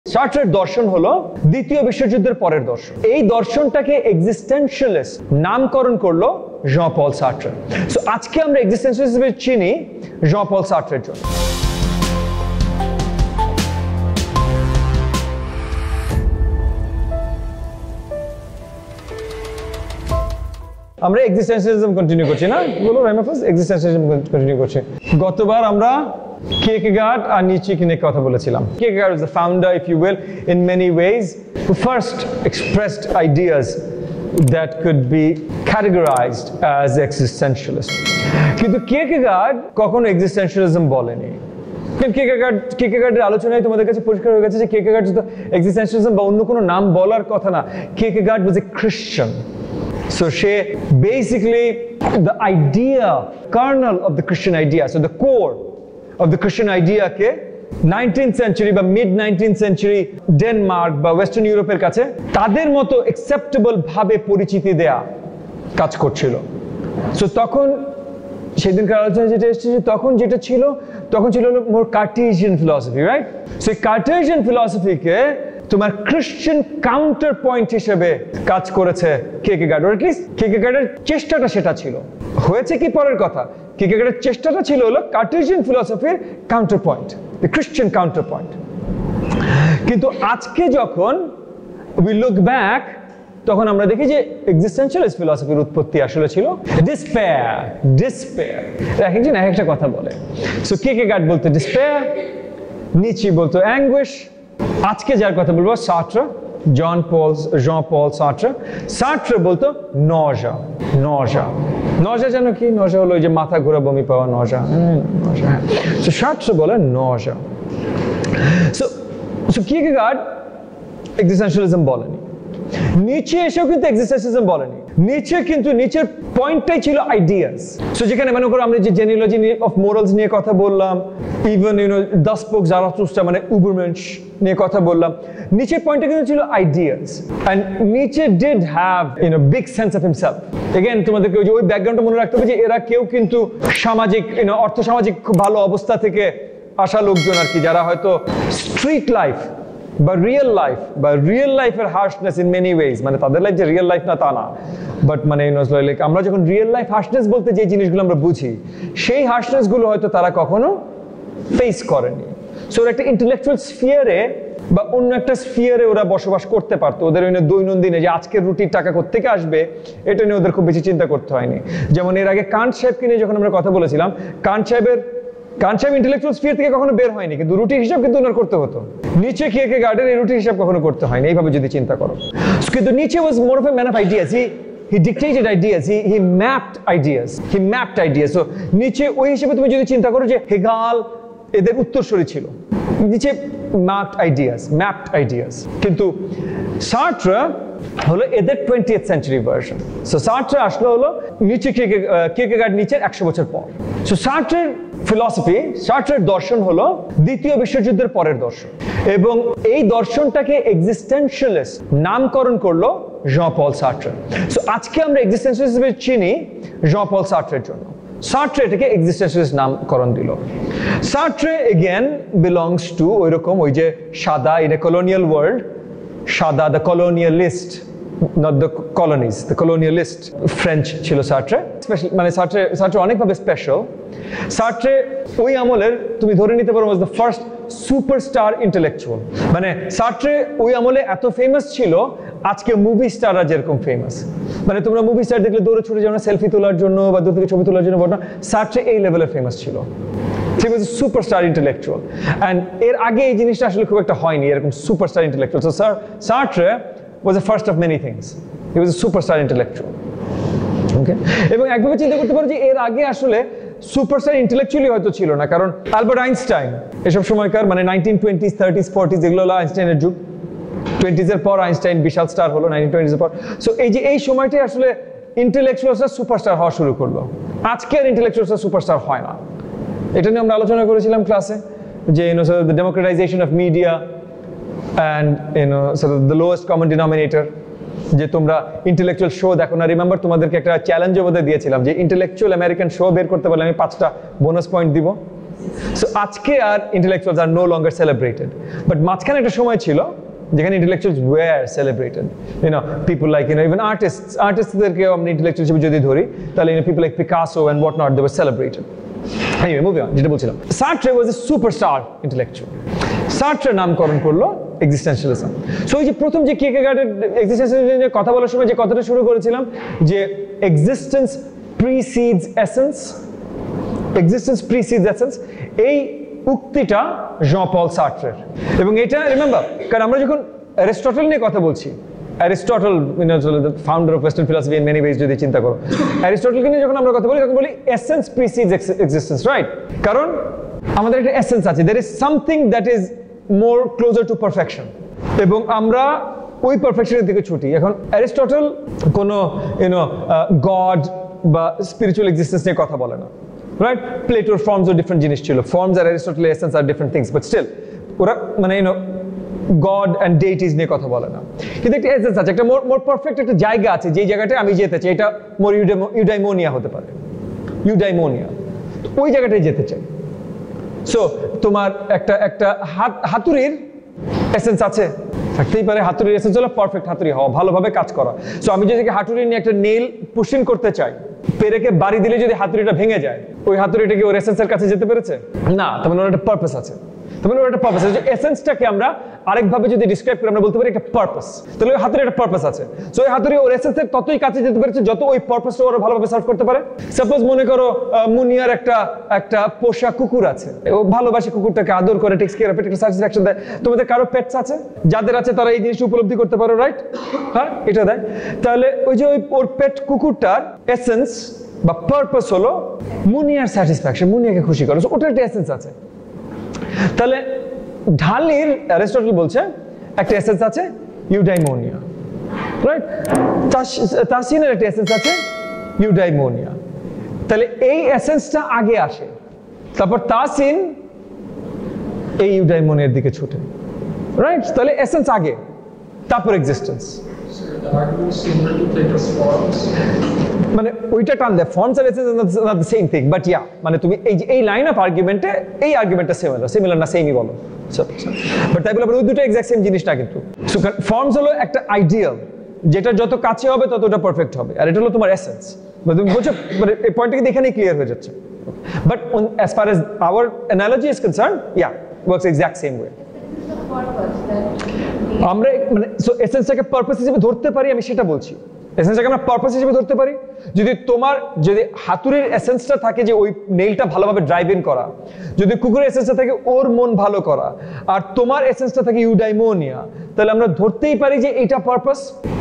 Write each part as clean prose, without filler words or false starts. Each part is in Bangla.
সার্ট্রের দর্শন হলো দ্বিতীয় বিশ্বযুদ্ধের পরের দর্শন। এই দর্শনটাকে এক্সিস্টেনশিয়ালিস্ট নামকরণ করলো জন পল সার্ট্রে। সো আজকে আমরা এক্সিস্টেনশিয়ালিস্ট হিসেবে চিনি জন পল সার্ট্রের জন্য। আমরা এক্সিস্টেনশিয়ালিজম কন্টিনিউ করছি না, বলো রাইমাফাস, এক্সিস্টেনশিয়ালিজম কন্টিনিউ করছি। গতবার আমরা Kierkegaard আর Nietzsche নিয়ে কথা বলেছিলাম। Kierkegaard is the founder, if you will, in many ways, who first expressed ideas that could be categorized as existentialist. কিন্তু Kierkegaard কখনো existentialism বলেনি। Kierkegaardের আলোচনায় তোমাদের কাছে পরিষ্কার হয়ে গেছে যে Kierkegaard শুধু existentialism বা অন্য কোনো নাম বলার কথা না। Kierkegaard was a Christian. So she basically the idea, kernel of the Christian idea, so the core of the Christian idea ke 19th century বা mid 19th century ডেনমার্ক বা ওয়েস্টার্ন ইউরোপের কাছে তাদের মতো অ্যাকসেপ্টেবল ভাবে পরিচিতি দেয়া কাজ করছিল। সো তখন সেদিনকার আলোচনা যেটা এসেছে তখন যেটা ছিল মোর কার্টেসিয়ান ফিলসফি, রাইট? সো এই কার্টেসিয়ান ফিলসফিকে তোমার ক্রিশ্চিয়ান কাউন্টার পয়েন্ট হিসেবে কাজ করেছে Kierkegaard, or at least Kierkegaardের চেষ্টাটা সেটা ছিল। হয়েছে কি পরের কথা, Kierkegaardের চেষ্টাটা ছিল হলো কার্টেসিয়ান ফিলসফির counterpoint, the Christian counterpoint. কিন্তু আজকে যখন উই লুক ব্যাক তখন আমরা দেখি যে এক্সিস্টেনশিয়ালিস্ট ফিলসফির উৎপত্তি আসলে ছিল ডিসপেয়ার। এক একজন এক একটা কথা বলে। সো Kierkegaard বলতো ডিসপেয়ার, Nietzsche বলতো অ্যাঙ্গুইশ। আজকে যার কথা বলবো সার্ট্রে, জন পল সার্ট্রে বলতো নজা। জানো কি নজা? হলো ওই যে মাথা ঘোরা বমি পাওয়া নজা। সো সার্ট্রে বলে নজা। সো Kierkegaard এক্সিস্টেনশিয়ালিজম বলেনি। নিচে এসেও কিন্তু এক্সিস্টেন্সিয়ালিজম বলেনি। নিচের পয়েন্টটাই ছিল আইডিয়াস। সো যেখানে মনে করো আমরা যে জেনিওলজি অফ মোরালস নিয়ে কথা বললাম, ইভেন দাস স্পোক জারাথুস্ট্রা মানে উবারমেন্স নিয়ে কথা বললাম, নিচের পয়েন্টটা কিন্তু ছিল আইডিয়াস। এন্ড নিচে did have big sense of himself. Again তোমাদেরকে ওই ব্যাকগ্রাউন্ডটা মনে রাখতে হবে যে এরা কেউ কিন্তু সামাজিক অর্থসামাজিক খুব ভালো অবস্থা থেকে আসা লোকজন আর কি, যারা হয়তো স্ট্রিট লাইফ বা রিয়েল লাইফের হার্শনেস ইন মেনি ওয়েজ, মানে তাদের লাইফ যে রিয়েল লাইফ না তা না, বাট মানে আমরা যখন রিয়েল লাইফ হার্শনেস বলতে যে জিনিসগুলো আমরা বুঝি সেই হার্শনেস গুলো হয়তো তারা কখনো ফেস করেনি। সো একটা ইন্টেলেকচুয়াল স্ফিয়ারে বা অন্য একটা স্ফিয়ারে ওরা বসবাস করতে পারতো। ওদের দৈনন্দিনে যে আজকের রুটির টাকা কোত্থেকে আসবে এটা নিয়ে ওদের খুব বেশি চিন্তা করতে হয়নি। যেমন এর আগে কান্ট সাহেবকে নিয়ে যখন আমরা কথা বলেছিলাম, কান্ট সাহেব ইন্টেলেকচুয়াল স্ফিয়ার থেকে কখনো বের হয়নি, কিন্তু রুটির হিসাব কিন্তু ওনার করতে হতো। নিচে Kierkegaardের এই রুটির হিসাব কখনো করতে হয়নি, এইভাবে যদি চিন্তা করো। কিন্তু Nietzsche was more of a man of ideas. He dictated ideas, he mapped ideas. So নিচে ওই হিসেবে তুমি যদি চিন্তা করো যে হেগাল এদের উত্তরসূরি ছিল, নিচে mapped ideas। কিন্তু সার্ট্রে হলো এদের 20th century ভার্সন। সো সার্ট্রে আসলো হলো নিচে Kierkegaard নিচের 100 বছর পর। সো সার্ট্রের ফিলসফি, সার্ট্রের দর্শন হলো দ্বিতীয় বিশ্বযুদ্ধের পরের দর্শন, এবং এই দর্শনটাকে এক্সিস্টেনশিয়ালিস্ট নামকরণ করলো জন পল সার্ট্রে। সো আজকে আমরা এক্সিস্টেনশিয়ালিস্ট হিসেবে চিনি জন পল সার্ট্রের জন্য। সার্ট্রে এটাকে এক্সিস্টেনশিয়ালিস্ট নামকরণ দিল। সার্ট্রে এগেন বিলংস টু ওইরকম ওই যে সাদা, ইন এ কলোনিয়াল ওয়ার্ল্ড, সাদা the কলোনিয়ালিস্ট, not the colonies, the colonialist French ছিল সার্ট্রে। মানে সার্ট্রে অনেকভাবে স্পেশাল। সার্ট্রে ওই আমলের তুমি ধরে নিতে পারো the first সুপারস্টার ইন্টেলেকচুয়াল। মানে সার্ট্রে ওই আমলে এত ফেমাস ছিল আজকে মুভি স্টাররা যেরকম ফেমাস। মানে তোমরা মুভি স্টার দেখলে দৌড়ে ছুটে যাও না সেলফি তোলার জন্য বা দূর থেকে ছবি তোলার জন্য, বলো না, সার্ট্রে এই লেভেলের ফেমাস ছিল। He was a superstar intellectual, and এর আগে এই জিনিসটা আসলে খুব একটা হয়নি এরকম superstar intellectual. So Sartre was the first of many things. He was a superstar intellectual. Okay? এবং একভাবে চিন্তা করতে পারো যে এর আগে আসলে সুপারস্টার ইন্টেলেকচুয়ালি হয়তো ছিল না, কারণ অ্যালবার্ট আইনস্টাইন এসব সময়কার মানে 1920s 30s 40s এগুলো হলো আইনস্টাইনের যুগ। 20s এর পর আইনস্টাইন বিশাল স্টার হলো 1920s এর পর। সো এই সময়টাই আসলে ইন্টেলেকচুয়ালসরা সুপারস্টার হওয়া শুরু করলো। আজকের ইন্টেলেকচুয়ালসরা সুপারস্টার হয় না। এটা নিয়ে আমরা আলোচনা করেছিলাম ক্লাসে যে the democratization of media and sort of the lowest common denominator, যে তোমরা ইন্টেলেকচুয়াল শো দেখো না। রিমেম্বার তোমাদেরকে একটা চ্যালেঞ্জের মধ্যে দিয়েছিলাম যে ইন্টেলেকচুয়াল আমেরিকান শো বের করতে পারলে আমি 5টা বোনাস পয়েন্ট দিব। সো আজকে আর intellectuals are no longer celebrated, but মাঝখানে একটা সময় ছিল যেখানে intellectuals were celebrated. People like, even artists-দেরকে আমরা intellectual হিসেবে যদি ধরি, তাহলে people like Picasso and whatnot, they were celebrated. Anyway, moving on, যেটা বলছিলাম, Sartre was a superstar intellectual. Sartre নামকরণ করলো existentialism. So এই যে প্রথম যে কিয়ারকেগার্ডের existentialism নিয়ে কথা বলার সময় যে কথাটা শুরু করেছিলাম, যে existence precedes essence, এই উক্তিটা জন পল সার্ট্রের। এবং এটা রিমেম্বার, কারণ আমরা যখন অ্যারিস্টটল নিয়ে কথা বলছি, Aristotle founder of western philosophy in many ways যদি চিন্তা করো, অ্যারিস্টটলকে নিয়ে যখন আমরা কথা বলি তখন বলি এসেন্স প্রিসিডস এক্সিস্টেন্স, রাইট? কারণ আমাদের একটা এসেন্স আছে, there is something that is more closer to perfection, এবং আমরা ওই পারফেকশনের দিকে ছুটি। এখন অ্যারিস্টটল কোনো গড বা স্পিরিচুয়াল এক্সিস্টেন্স নিয়ে কথা বলে না, right? Plato's forms are different জিনিস ছিল, forms R Aristotle's essence are different things, but still ওরা মানে God and deities নিয়ে কথা বলে না, কিন্তু একটা এসেন্স আছে, একটা মোর পারফেক্ট একটা জায়গা আছে, যেই জায়গাটায় আমি যেতে চাই, এটা মোর ইউডাইমোনিয়া হতে পারে, ইউডাইমোনিয়া, ওই জায়গাটায় যেতে চাই। সো তোমার একটা হাতুড়ির এসেন্স আছে, থাকতেই পারে, হাতুড়ির এসেন্স হলো পারফেক্ট হাতুড়ি হওয়া, ভালোভাবে কাজ করা। সো আমি যদি হাতুড়ি নিয়ে একটা নেল পুশিং করতে চাই, পেরেকে বাড়ি দিলে যদি হাতুড়িটা ভেঙে যায়, ওই হাতুড়িটা কি ওর এসেন্সের কাছে যেতে পেরেছে? না, তার মানে ওর একটা পারপাস আছে, তার মানে ওর একটা পারপাস আছে। এসেন্সটাকে আমরা আরেকভাবে যদি ডিসক্রাইব করি, আমরা বলতে পারি একটা পারপাস, তাহলে ওই হাতুড়ির একটা পারপাস আছে। সো ওই হাতুড়ি ওর এসেন্সের ততই কাছে যেতে পেরেছে যত ওই পারপাসটা ওরা ভালোভাবে সার্ভ করতে পারে। সাপোজ মনে করো মুনিয়ার একটা পোষা কুকুর আছে, ও ভালোবাসে কুকুরটাকে, আদর করে, টেক্স কেয়ার, একটা স্যাটিসফ্যাকশন দেয়। তোমাদের কারো পেটস আছে? যাদের আছে তারা এই জিনিসটা উপলব্ধি করতে পারো, রাইট? হ্যাঁ, এটা দেয়। তাহলে ওই যে ওর পেট কুকুরটার এসেন্স বা পারপাস হলো মুনিয়ার স্যাটিসফ্যাকশন, মুনিয়াকে খুশি করো, ওটার একটা এসেন্স আছে। তাহলে ঢালির অ্যারিস্টটল বলছে একটা এসেন্স আছে ইউডাইমোনিয়া, রাইট? তাসিনের একটা এসেন্স আছে ইউডাইমোনিয়া। তাহলে এই এসেন্সটা আগে আসে, তারপর তাসিন এই ইউডাইমোনিয়ার দিকে ছুটে, রাইট? তাহলে এসেন্স আগে, তারপর এক্সিস্টেন্স। মানে ওইটা টান দেয়, ফর্মস আর essence not the same thing, but yeah, মানে তুমি এই লাইন অফ আর্গুমেন্টে এই আর্গুমেন্টটা সিমিলার না, সেমই বলো, বাট তাই বলে ওই দুটো এক্সাক্ট সেম জিনিসটা কিন্তু। ফর্মস হলো একটা আইডিয়াল, যেটা যত কাছে হবে তত ওটা পারফেক্ট হবে, আর এটা হলো তোমার এসেন্স। তুমি বলছো, মানে এই পয়েন্টটা কিন্তু এখানেই ক্লিয়ার হয়ে যাচ্ছে। But as far as our analogy is concerned, yeah, works exact same way. আমরা মানে সো এসেন্সটাকে পারপাস হিসেবে ধরতে পারি, আমি সেটা বলছি। এসেন্সটাকে আমরা পারপাস হিসেবে ধরতে পারি যদি হাতুড়ির এসেন্সটা থাকে যে ওই নেইলটা ভালোভাবে ড্রাইভ ইন করা, যদি কুকুরের এসেন্সটা থাকে ওর মন ভালো করা, আর তোমার এসেন্সটা থাকে ইউডাইমোনিয়া, তাহলে আমরা ধরতেই পারি যে এটা পারপাস।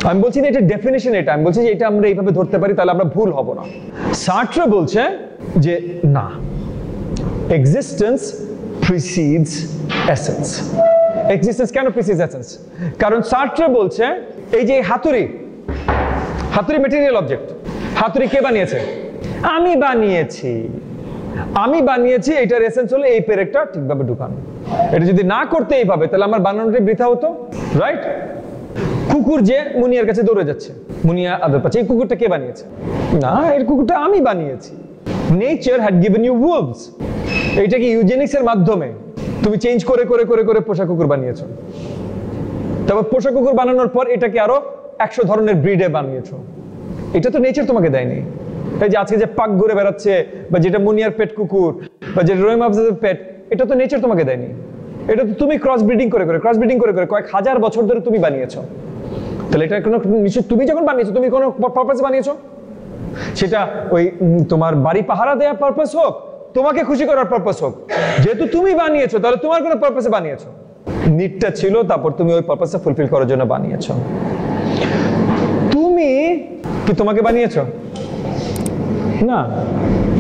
আমি বলছি না এটা ডেফিনিশন, এটা আমি বলছি যে এটা আমরা এইভাবে ধরতে পারি, তাহলে আমরা ভুল হব না। সার্ট্রে বলছে যে না, এক্সিস্টেন্স প্রিসিডস এসেন্স। এক্সিস্টেন্স কেন প্রিসিডস এসেন্স? কারণ সার্ট্রে বলছে এই যে হাতুড়ি ম্যাটেরিয়াল অবজেক্ট, হাতুড়ি কে বানিয়েছে? আমি বানিয়েছি, এটার এসেন্স হলো এই পেরেকটা ঠিকভাবে ঢুকানো। এটা যদি না করতে এইভাবে, তাহলে আমার বানানোটাই বৃথা হতো, রাইট? কুকুর যে মুনিয়ার কাছে দৌড়ে যাচ্ছে, মুনিয়া আদর পাচ্ছে, এই কুকুরটা কে বানিয়েছে? না, এই কুকুরটা আমি বানিয়েছি। Nature had given you wolves, এইটা কি ইউজেনিক্স এর মাধ্যমে তুমি চেঞ্জ করে করে করে করে পোষা কুকুর বানিয়েছো। তারপর পোষা কুকুর বানানোর পর এটাকে আরো 100 ধরনের ব্রিডে বানিয়েছো। এটা তো নেচার তোমাকে দেয়নি। এই যে আজকে যে পাক ঘুরে বেড়াচ্ছে, বা যেটা মুনিয়ার পেট কুকুর, বা যেটা রহিম আফজাদের পেট, এটা তো নেচার তোমাকে দেয়নি। এটা তো তুমি ক্রস ব্রিডিং করে কয়েক হাজার বছর ধরে তুমি বানিয়েছো। তাহলে এটা কোনো নিশ্চয় তুমি যখন বানিয়েছো, তুমি কোনো পারপাসে বানিয়েছো। সেটা ওই তোমার বাড়ি পাহারা দেওয়ার পারপাস হোক, তোমাকে খুশি করার পারপাস হোক, যেহেতু তুমি বানিয়েছো তাহলে তোমার কোনো পারপাসে বানিয়েছো। নিডটা ছিল, তারপর তুমি ওই পারপাসে ফুলফিল করার জন্য বানিয়েছো। তুমি কি তোমাকে বানিয়েছো? না,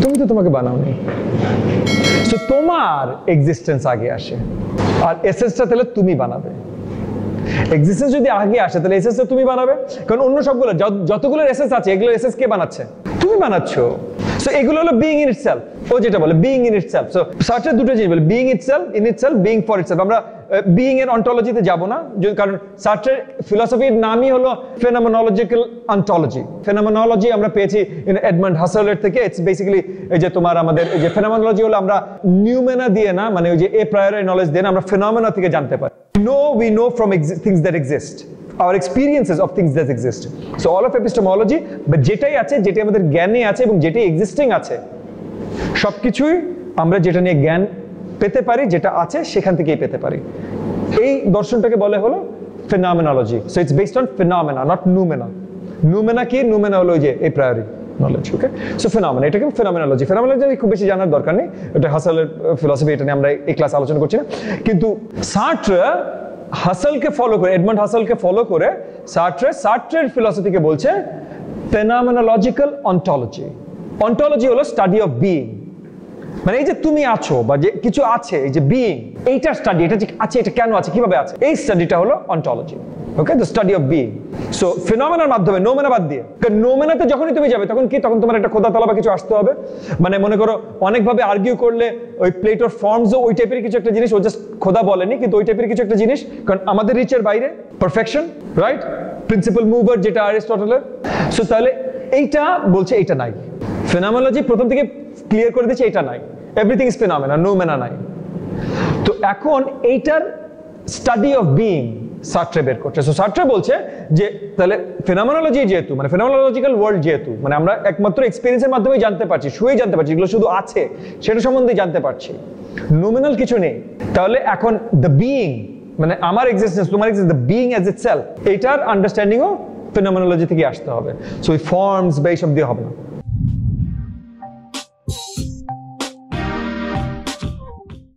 তুমি তো তোমাকে বানাওনি। তো তোমার এক্সিস্টেন্স আগে আসে, আর এসেন্সটা তাহলে তুমি বানাবে। এক্সিস্টেন্স যদি আগে আসে তাহলে এসেন্সটা তুমি বানাবে, কারণ অন্য সবগুলো যতগুলো এসেন্স আছে এগুলোর এসেন্স কে বানাচ্ছে? তুমি বানাচ্ছো। সো এগুলো হলো বিইং ইন ইটসেলফ, ও যেটা বলে বিইং ইন ইটসেলফ। সো সার্ট্রে দুটো জিনিস বলে, being itself, in itself, being for itself. আমরা বিইং এর অন্টোলজিতে যাব না, কারণ সার্ট্রের ফিলসফির নামই হলো ফেনোমেনোলজিক্যাল অন্টোলজি। ফেনোমেনোলজি আমরা পেয়েছি এডমন্ড হাসেলের থেকে। ইটস বেসিক্যালি এই যে তোমার আমাদের এই যে ফেনোমেনোলজি হলো আমরা নিউমেনা দিয়ে না, মানে ওই যে এ প্রায়োরি নলেজ দিয়ে না, আমরা ফেনোমেনা থেকে জানতে পারি। We know from things that exist, our experiences of things that exist. So all of epistemology, but যেটাই আছে, যেটাই আমাদের জ্ঞানে আছে এবং যেটাই এক্সিস্টিং আছে, সবকিছুই আমরা যেটা নিয়ে জ্ঞান পেতে পারি, যেটা আছে সেখান থেকেই পেতে পারি। এই দর্শনটাকে বলে হলো phenomenology. So it's based on phenomena, not noumena. Noumena কি? নুমেনা হলো ওই যে a priori knowledge. Okay, so phenomena, এটাকে ফেনোমেনোলজি। ফেনোমেনোলজি খুব বেশি জানার দরকার নেই, এটা হাসেলের ফিলসফি, এটা নিয়ে আমরা এই ক্লাস আলোচনা করছি না। কিন্তু সার্ট্রে হাসেলকে ফলো করে, এডমন্ড হাসেলকে ফলো করে সার্ট্রের ফিলসফিকে বলছে ফেনোমেনোলজিক্যাল অন্টোলজি। অন্টোলজি হলো স্টাডি অফ বিইং, মানে এই যে তুমি আছো বা যে কিছু আছে, এই যে বিইং, এইটার স্টাডি, এটা যে আছে, এটা কেন আছে, কিভাবে আছে, এই স্টাডিটা হলো ontology. Okay, the study of being. So ফিনোমেনার মাধ্যমে, নোমেনা বাদ দিয়ে, কারণ নোমেনাতে যখনই তুমি যাবে তখন কি, তখন তোমার একটা খোদা তলা বা কিছু আসতে হবে। মানে মনে করো অনেকভাবে আর্গিউ করলে ওই প্লেটোর ফর্মসও ওই টাইপের কিছু একটা জিনিস, ও জাস্ট খোদা বলেনি, কিন্তু ওই টাইপের কিছু একটা জিনিস, কারণ আমাদের রিচের বাইরে পারফেকশন, রাইট, প্রিন্সিপাল মুভার যেটা অ্যারিস্টটলের। সো তাহলে এইটা বলছে এইটা নাই। ফেনোমেনোলজি প্রথম থেকে ক্লিয়ার করে দিচ্ছে এটা নাই, এভরিথিং ইজ ফেনোমেনা, নোমেনা নাই। তো এখন এইটার স্টাডি অফ বিইং সার্ট্রে বের করছে। সো সার্ট্রে বলছে যে তাহলে ফেনোমেনোলজি যেহেতু, মানে ফেনোমেনোলজিক্যাল ওয়ার্ল্ড যেহেতু, মানে আমরা একমাত্র এক্সপেরিয়েন্সের মাধ্যমেই জানতে পারছি, শুয়েই জানতে পারছি, এগুলো শুধু আছে সেটা সম্বন্ধে জানতে পারছি, নোমিনাল কিছু নেই। তাহলে এখন দ্য বিইং, মানে আমার এক্সিস্টেন্স, তোমার existence, the being as itself, এটার আন্ডারস্ট্যান্ডিংও ফেনোমেনোলজি থেকে আসতে হবে। সো এই ফর্মস বা এইসব দিয়ে হবে না।